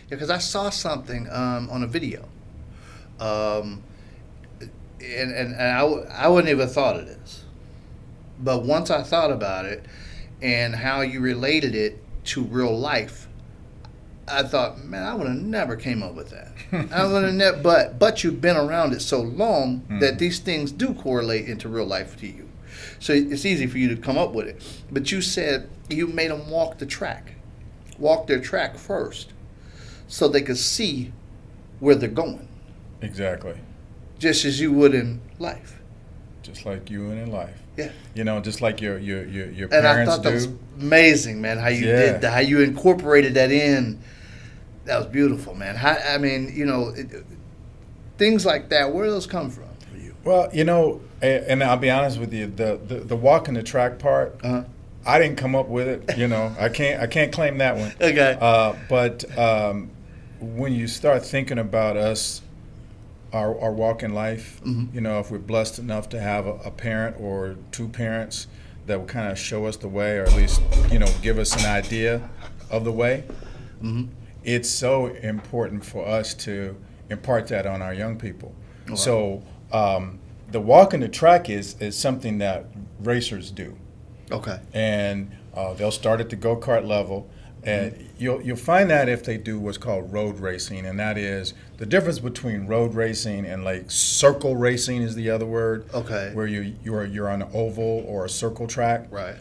because I saw something on a video, um, I wouldn't even thought of this, but once I thought about it and how you related it to real life, I thought, man, I would have never came up with that. I would have never, but you've been around it so long that these things do correlate into real life to you. So it's easy for you to come up with it. But you said you made them walk their track first, so they could see where they're going. Exactly. Just as you would in life. Just like you and in life. Yeah. You know, just like your parents and I thought that do. was amazing, man, how you did that, how you incorporated that in. That was beautiful, man. I mean, you know, things like that, where do those come from for you? Well, you know, and I'll be honest with you, the walking the track part, I didn't come up with it. You know, I can't claim that one. Okay. But when you start thinking about us, our walk in life, you know, if we're blessed enough to have a parent or two parents that will kind of show us the way, or at least, you know, give us an idea of the way, it's so important for us to impart that on our young people. Wow. So the walk in the track is something that racers do. Okay. And they'll start at the go-kart level. And you'll find that if they do what's called road racing, and that is the difference between road racing and like circle racing is the other word. Okay. Where you're on an oval or a circle track. Right.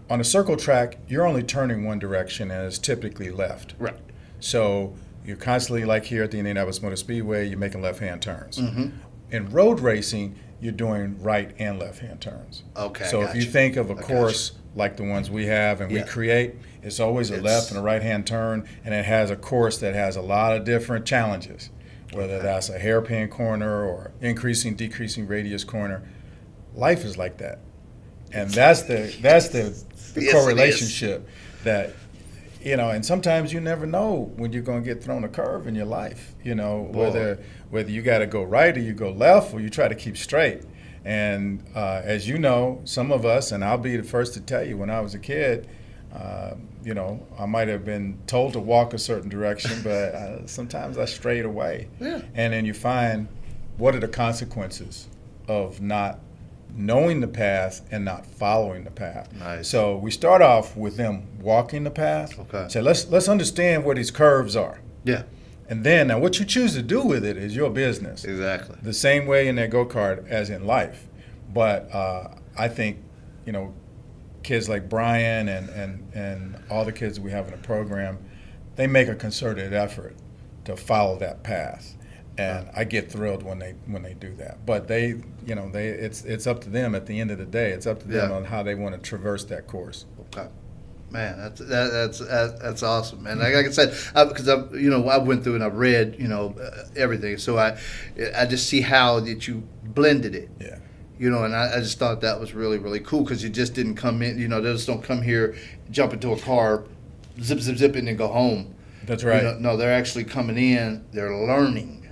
On a circle track, you're only turning one direction, and it's typically left. Right. So you're constantly, like here at the Indianapolis Motor Speedway, you're making left-hand turns. In road racing, you're doing right and left-hand turns. Okay. So if you think of a course like the ones we have and we create, it's always a left and a right-hand turn, and it has a course that has a lot of different challenges, whether that's a hairpin corner or increasing, decreasing radius corner. Life is like that. And that's the correlationship that, you know, and sometimes you never know when you're going to get thrown a curve in your life, you know, whether you got to go right or you go left or you try to keep straight. And as you know, some of us, and I'll be the first to tell you, when I was a kid, you know, I might have been told to walk a certain direction, but sometimes I strayed away. Yeah. And then you find, what are the consequences of not knowing the path and not following the path? Nice. So we start off with them walking the path. Okay. So let's understand where these curves are. Yeah. And then now what you choose to do with it is your business. Exactly. The same way in that go-kart as in life. But I think, you know, kids like Brian and all the kids we have in the program, they make a concerted effort to follow that path. And I get thrilled when they do that. But it's up to them at the end of the day. It's up to them on how they want to traverse that course. Okay. Man, that's awesome, man. Like I said, because I went through and I've read, everything. So I just see how that you blended it. Yeah. And I just thought that was really, really cool, because you just didn't come in. They just don't come here, jump into a car, zip, zip, zip, and then go home. That's right. No, they're actually coming in. They're learning.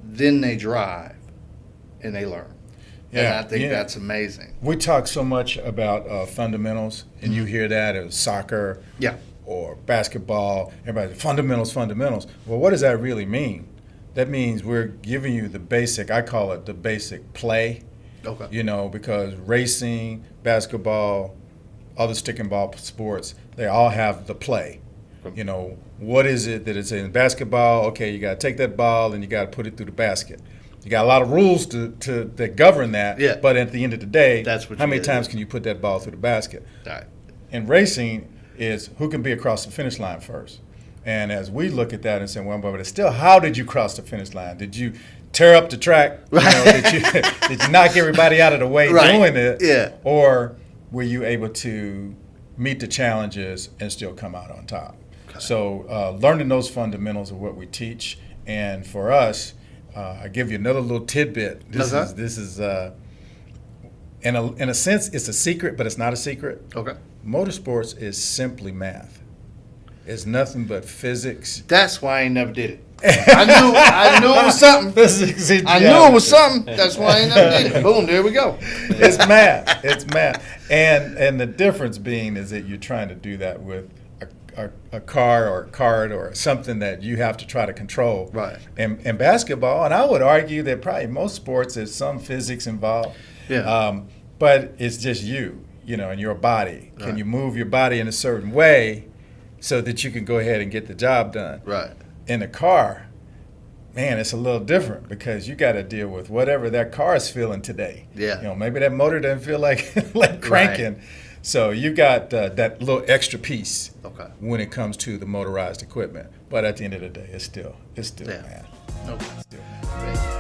Then they drive, and they learn. Yeah, and I think that's amazing. We talk so much about fundamentals, and you hear that as soccer or basketball. Everybody, fundamentals. Well, what does that really mean? That means we're giving you the basic, I call it the basic play. Okay. Because racing, basketball, other stick and ball sports, they all have the play. What is it that it's in basketball? Okay, you got to take that ball and you got to put it through the basket. You got a lot of rules that govern that. Yeah. But at the end of the day, how many times can you put that ball through the basket? Right. And racing is who can be across the finish line first. And as we look at that and say, well, but it's still, how did you cross the finish line? Did you tear up the track? Did you knock everybody out of the way doing it? Yeah. Or were you able to meet the challenges and still come out on top? Okay. So learning those fundamentals are what we teach. And for us, I give you another little tidbit. This is in a sense, it's a secret, but it's not a secret. Okay. Motorsports is simply math. It's nothing but physics. That's why I never did it. I knew it was something. Physics. I knew it was something. That's why I never did it. Boom, there we go. It's math. It's math. And the difference being is that you're trying to do that with a car or a cart or something that you have to try to control. Right. And basketball, and I would argue that probably most sports there's some physics involved. Yeah. But it's just you know, and your body. Can you move your body in a certain way so that you can go ahead and get the job done? Right. In a car, man, it's a little different because you got to deal with whatever that car is feeling today. Yeah. You know, maybe that motor doesn't feel like cranking. Right. So you got that little extra piece when it comes to the motorized equipment. But at the end of the day, it's still man. Okay. Still, man.